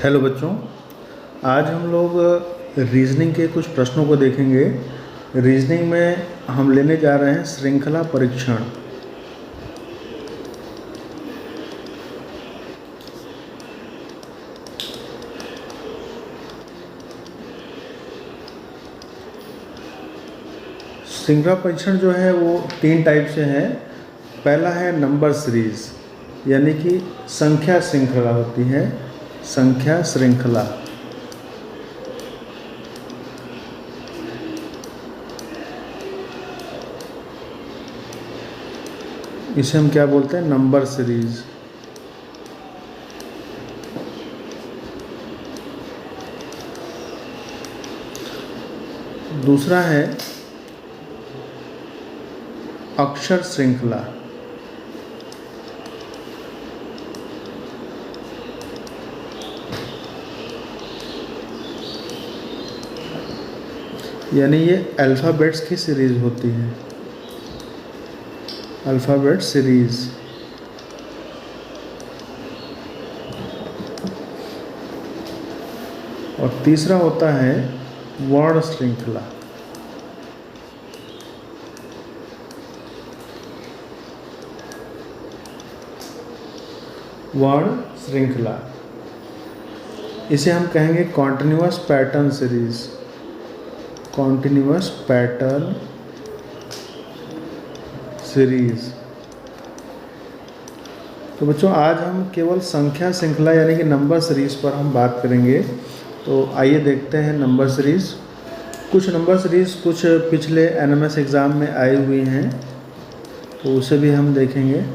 Hello बच्चों, आज हम लोग रीजनिंग के कुछ प्रश्नों को देखेंगे। रीजनिंग में हम लेने जा रहे हैं श्रृंखला परीक्षण। श्रृंखला परीक्षण जो है वो 3 टाइप से है। पहला है नंबर सीरीज, यानी कि संख्या श्रृंखला होती है, संख्या श्रृंखला। इसे हम क्या बोलते हैं? Number series. दूसरा है अक्षर श्रृंखला। यानी ये अल्फ़ाबेट्स की सीरीज़ होती है, अल्फ़ाबेट सीरीज़। और तीसरा होता है वर्ण श्रृंखला। वर्ण श्रृंखला इसे हम कहेंगे continuous pattern series, continuous pattern series. तो बच्चों, आज हम केवल संख्या श्रृंखला यानी कि नंबर सीरीज पर हम बात करेंगे। तो आइए देखते हैं नंबर सीरीज। कुछ नंबर सीरीज कुछ पिछले एनएमएस एग्ज़ाम में आई हुई हैं, तो उसे भी हम देखेंगे।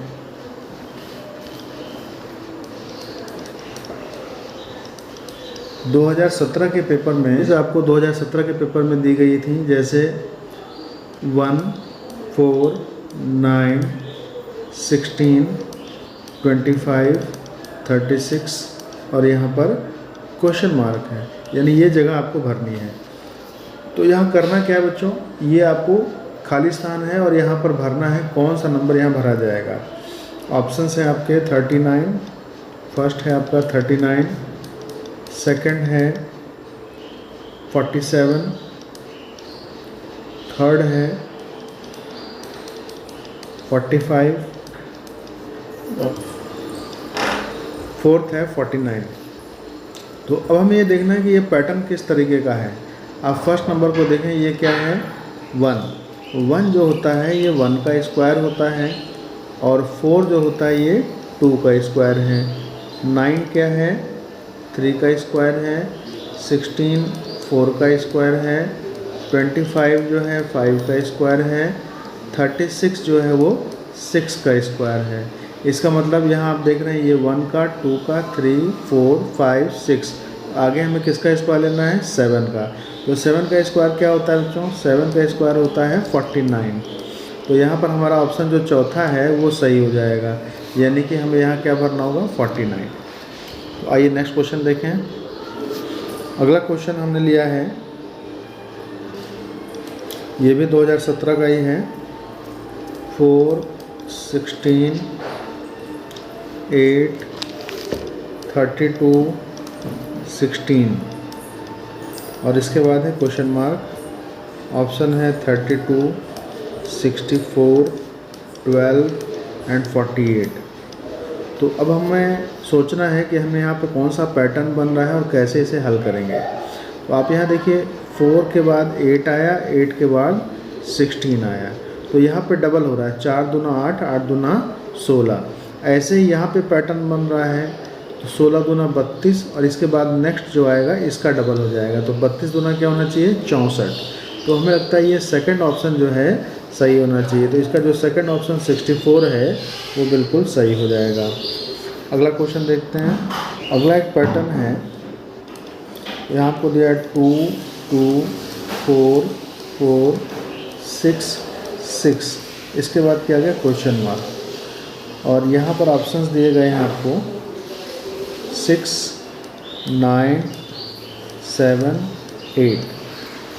दो 2017 के पेपर में, जो आपको 2017 के पेपर में दी गई थी, जैसे 1, 4, 9, 16, 25, 36 और यहाँ पर क्वेश्चन मार्क है, यानी ये जगह आपको भरनी है। तो यहाँ करना क्या है बच्चों, ये आपको खाली स्थान है और यहाँ पर भरना है कौन सा नंबर यहाँ भरा जाएगा। ऑप्शंस हैं आपके 39, फर्स्ट है आपका 39, सेकंड है 47, थर्ड है 45, फोर्थ है 49। तो अब हमें ये देखना है कि ये पैटर्न किस तरीके का है। आप फर्स्ट नंबर को देखें, ये क्या है? 1 जो होता है ये 1 का स्क्वायर होता है, और 4 जो होता है ये 2 का स्क्वायर है। 9 क्या है? 3 का स्क्वायर है। 16 4 का स्क्वायर है। 25 जो है 5 का स्क्वायर है। 36 जो है वो 6 का स्क्वायर है। इसका मतलब यहाँ आप देख रहे हैं ये 1 का, 2 का, 3, 4, 5, 6। आगे हमें किसका स्क्वायर लेना है? 7 का। तो 7 का स्क्वायर क्या होता है बच्चों? 7 का स्क्वायर होता है 49। तो यहाँ पर हमारा ऑप्शन जो चौथा है वो सही हो जाएगा, यानी कि हमें यहाँ क्या भरना होगा? 49। तो आइए नेक्स्ट क्वेश्चन देखें। अगला क्वेश्चन हमने लिया है, ये भी 2017 का ही है। 4, 16, 8, 32, 16 और इसके बाद है क्वेश्चन मार्क। ऑप्शन है 32, 64, 12 एंड 48। तो अब हमें सोचना है कि हमें यहाँ पे कौन सा पैटर्न बन रहा है और कैसे इसे हल करेंगे। तो आप यहाँ देखिए, 4 के बाद 8 आया, 8 के बाद 16 आया, तो यहाँ पे डबल हो रहा है। 4 दूना 8, 8 दूना 16। ऐसे ही यहाँ पे पैटर्न बन रहा है, तो 16 दूना 32 और इसके बाद नेक्स्ट जो आएगा इसका डबल हो जाएगा। तो 32 दूना क्या होना चाहिए? 64। तो हमें लगता है ये सेकंड ऑप्शन जो है सही होना चाहिए। तो इसका जो सेकंड ऑप्शन 64 है वो बिल्कुल सही हो जाएगा। अगला क्वेश्चन देखते हैं। अगला एक पैटर्न है, यहाँ आपको दिया है 2, 2, 4, 4, 6, 6। इसके बाद क्या गया? Question mark. और यहाँ पर ऑप्शंस दिए गए हैं आपको 6, 9, 7, 8।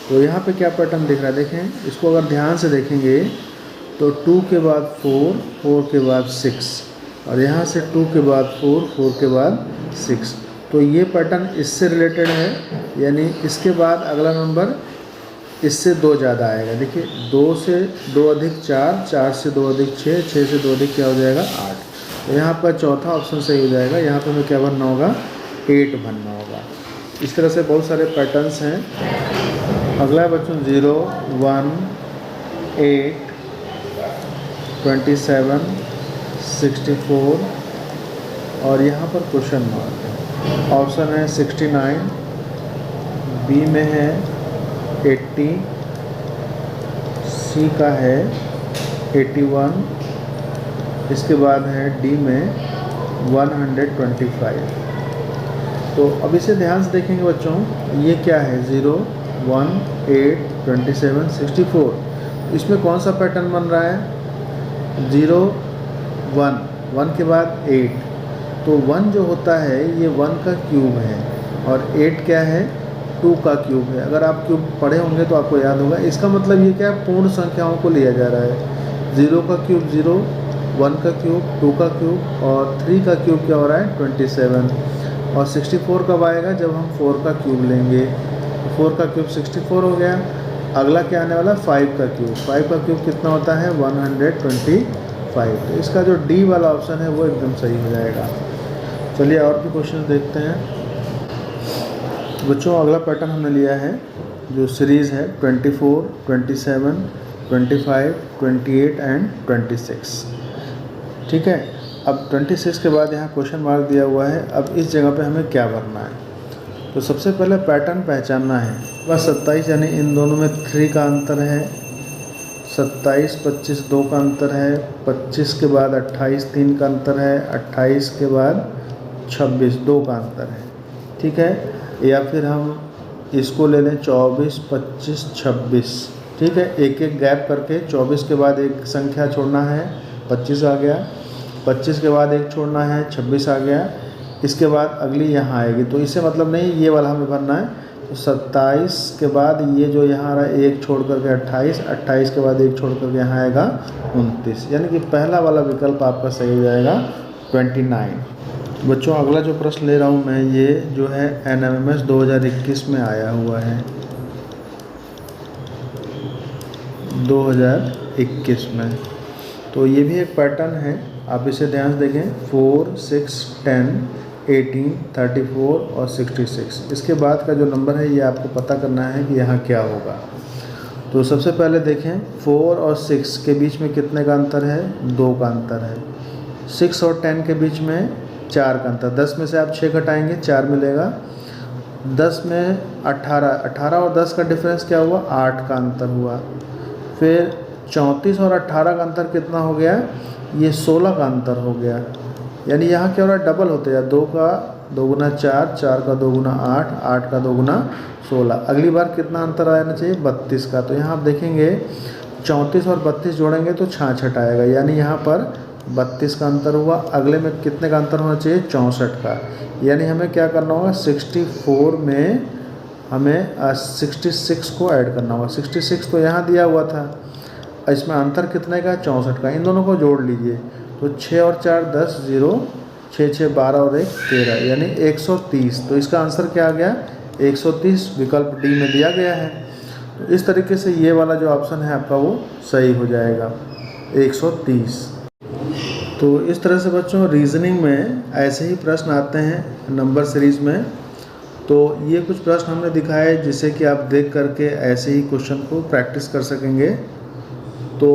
तो यहाँ पे क्या पैटर्न दिख रहा है? देखें, इसको अगर ध्यान से देखेंगे तो 2 के बाद 4, 4 के बाद 6 और यहाँ से 2 के बाद 4, 4 के बाद 6। तो ये पैटर्न इससे रिलेटेड है, यानी इसके बाद अगला नंबर इससे 2 ज़्यादा आएगा। देखिए 2 से 2 अधिक 4, 4 से 2 अधिक 6, 6 से 2 अधिक क्या हो जाएगा 8। तो यहाँ पर चौथा ऑप्शन सही हो जाएगा। यहाँ पर हमें क्या भरना होगा 8 भरना होगा। इस तरह से बहुत सारे पैटर्न्स हैं। अगला है बच्चों 0, 1, 8, 27, 64 और यहाँ पर क्वेश्चन मार्क है। ऑप्शन है 69, बी में है 80, सी का है 81, इसके बाद है डी में 125। तो अब इसे ध्यान से देखेंगे बच्चों, ये क्या है 0, 1, 8, 27, 64। इसमें कौन सा पैटर्न बन रहा है 0, 1, 1 के बाद 8। तो 1 जो होता है ये 1 का क्यूब है और 8 क्या है 2 का क्यूब है। अगर आप क्यूब पढ़े होंगे तो आपको याद होगा। इसका मतलब ये क्या है पूर्ण संख्याओं को लिया जा रहा है। 0 का क्यूब 0, 1 का क्यूब 2 का क्यूब और 3 का क्यूब क्या हो रहा है 27। और 64 कब आएगा जब हम 4 का क्यूब लेंगे। 4 का क्यूब 64 हो गया। अगला क्या आने वाला 5 का क्यूब। 5 का क्यूब कितना होता है 125। तो इसका जो डी वाला ऑप्शन है वो एकदम सही हो जाएगा। चलिए और भी क्वेश्चन देखते हैं बच्चों। अगला पैटर्न हमने लिया है जो सीरीज़ है 24, 27, 25, 28 एंड 26। ठीक है। अब 26 के बाद यहाँ क्वेश्चन मार्क दिया हुआ है। अब इस जगह पे हमें क्या भरना है। तो सबसे पहले पैटर्न पहचानना है। बस 27 यानी इन दोनों में 3 का अंतर है। 27, 25 2 का अंतर है। 25 के बाद 28 3 का अंतर है। 28 के बाद 26 2 का अंतर है। ठीक है। या फिर हम इसको ले लें 24, 25, 26। ठीक है। एक एक गैप करके 24 के बाद एक संख्या छोड़ना है 25 आ गया। 25 के बाद एक छोड़ना है 26 आ गया। इसके बाद अगली यहाँ आएगी। तो इससे मतलब नहीं ये वाला हमें भरना है। तो 27 के बाद ये जो यहाँ आ रहा है एक छोड़ करके 28, 28 के बाद एक छोड़ करके यहाँ आएगा 29। यानी कि पहला वाला विकल्प आपका सही हो जाएगा 29। बच्चों अगला जो प्रश्न ले रहा हूँ मैं ये जो है NMMS 2021 में आया हुआ है 2021 में। तो ये भी एक पैटर्न है, आप इसे ध्यान से देखें। 4, 6, 10, 18, 34 और 66। इसके बाद का जो नंबर है ये आपको पता करना है कि यहाँ क्या होगा। तो सबसे पहले देखें 4 और 6 के बीच में कितने का अंतर है 2 का अंतर है। 6 और 10 के बीच में 4 का अंतर। 10 में से आप 6 घटाएंगे 4 मिलेगा। 10 में 18, 18 और 10 का डिफरेंस क्या हुआ 8 का अंतर हुआ। फिर 34 और 18 का अंतर कितना हो गया ये 16 का अंतर हो गया। यानी यहाँ क्या हो रहा है डबल होते हैं। 2 का 2 गुना 4, 4 का 2 गुना 8, 8 का 2 गुना 16। अगली बार कितना अंतर आना चाहिए 32 का। तो यहाँ आप देखेंगे 34 और 32 जोड़ेंगे तो 66 आएगा। यानी यहाँ पर 32 का अंतर हुआ। अगले में कितने का अंतर होना चाहिए 64 का। यानी हमें क्या करना होगा 64 में हमें 66 को ऐड करना होगा। 66 तो यहाँ दिया हुआ था, इसमें अंतर कितने का 64 का। इन दोनों को जोड़ लीजिए तो 6 और 4 10, 0, 6 6 12 और 1 13 यानी 130। तो इसका आंसर क्या आ गया 130 विकल्प डी में दिया गया है। तो इस तरीके से ये वाला जो ऑप्शन है आपका वो सही हो जाएगा 130। तो इस तरह से बच्चों रीजनिंग में ऐसे ही प्रश्न आते हैं नंबर सीरीज़ में। तो ये कुछ प्रश्न हमने दिखाए जिससे कि आप देख करके ऐसे ही क्वेश्चन को प्रैक्टिस कर सकेंगे। तो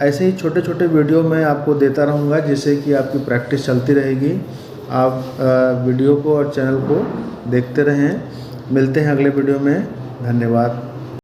ऐसे ही छोटे छोटे वीडियो मैं आपको देता रहूँगा जिससे कि आपकी प्रैक्टिस चलती रहेगी। आप वीडियो को और चैनल को देखते रहें। मिलते हैं अगले वीडियो में। धन्यवाद।